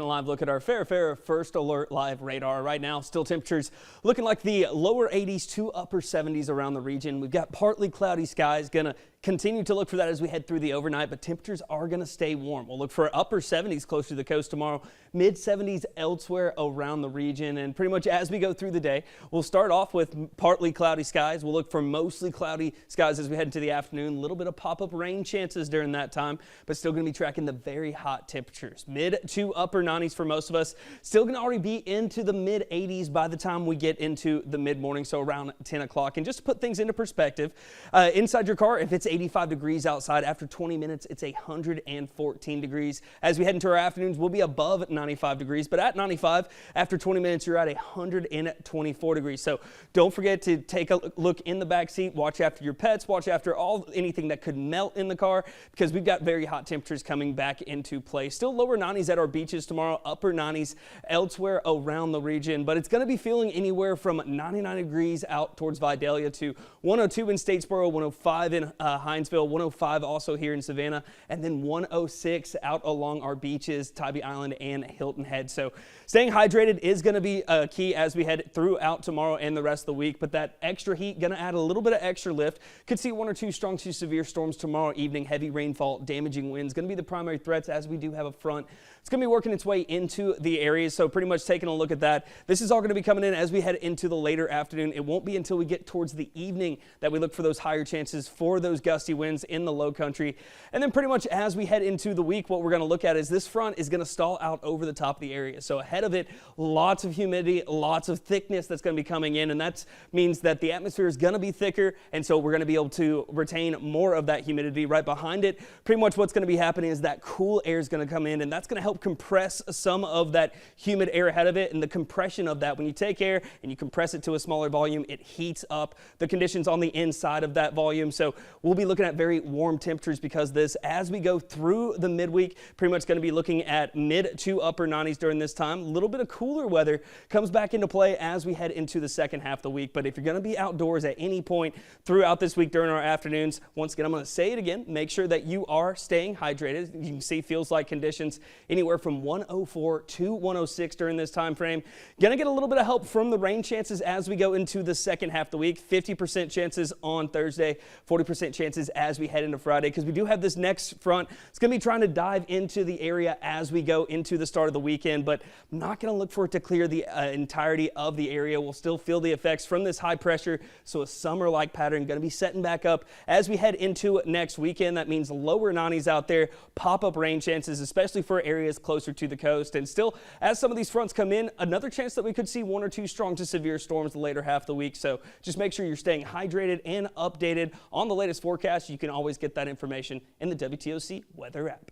A live look at our Fair First Alert Live radar right now. Still temperatures looking like the lower 80s to upper 70s around the region. We've got partly cloudy skies. Gonna continue to look for that as we head through the overnight, but temperatures are going to stay warm. We'll look for upper 70s close to the coast tomorrow, mid 70s elsewhere around the region. And pretty much as we go through the day, we'll start off with partly cloudy skies. We'll look for mostly cloudy skies as we head into the afternoon. A little bit of pop-up rain chances during that time, but still going to be tracking the very hot temperatures. Mid to upper 90s for most of us. Still going to already be into the mid 80s by the time we get into the mid-morning, so around 10 o'clock. And just to put things into perspective, inside your car, if it's 85 degrees outside, after 20 minutes, it's 114 degrees. As we head into our afternoons, we'll be above 95 degrees, but at 95, after 20 minutes, you're at 124 degrees. So don't forget to take a look in the back seat, watch after your pets, watch after anything that could melt in the car, because we've got very hot temperatures coming back into play. Still lower 90s at our beaches tomorrow, upper 90s elsewhere around the region, but it's going to be feeling anywhere from 99 degrees out towards Vidalia to 102 in Statesboro, 105 in Hinesville, 105 also here in Savannah, and then 106 out along our beaches, Tybee Island and Hilton Head. So staying hydrated is going to be key as we head throughout tomorrow and the rest of the week, but that extra heat going to add a little bit of extra lift. Could see one or two strong to severe storms tomorrow evening. Heavy rainfall, damaging winds going to be the primary threats as we do have a front. It's going to be working its way into the areas, so pretty much taking a look at that. This is all going to be coming in as we head into the later afternoon. It won't be until we get towards the evening that we look for those higher chances for those gusty winds in the low country. And then pretty much as we head into the week, what we're going to look at is this front is going to stall out over the top of the area. So ahead of it, lots of humidity, lots of thickness that's going to be coming in, and that means that the atmosphere is going to be thicker, and so we're going to be able to retain more of that humidity. Right behind it, pretty much what's going to be happening is that cool air is going to come in, and that's going to help compress some of that humid air ahead of it. And the compression of that, when you take air and you compress it to a smaller volume, it heats up the conditions on the inside of that volume. So we'll be looking at very warm temperatures because of this. As we go through the midweek, pretty much going to be looking at mid to upper 90s during this time. A little bit of cooler weather comes back into play as we head into the second half of the week. But if you're going to be outdoors at any point throughout this week during our afternoons, once again, I'm going to say it again, make sure that you are staying hydrated. You can see feels like conditions anywhere from 104 to 106 during this time frame. Going to get a little bit of help from the rain chances as we go into the second half of the week. 50% chances on Thursday, 40% chances as we head into Friday, because we do have this next front. It's going to be trying to dive into the area as we go into the start of the weekend, but I'm not going to look for it to clear the entirety of the area. We'll still feel the effects from this high pressure, so a summer-like pattern going to be setting back up as we head into next weekend. That means lower 90s out there, pop-up rain chances, especially for areas closer to the coast. And still, as some of these fronts come in, another chance that we could see one or two strong to severe storms the later half of the week. So just make sure you're staying hydrated and updated on the latest forecast. You can always get that information in the WTOC weather app.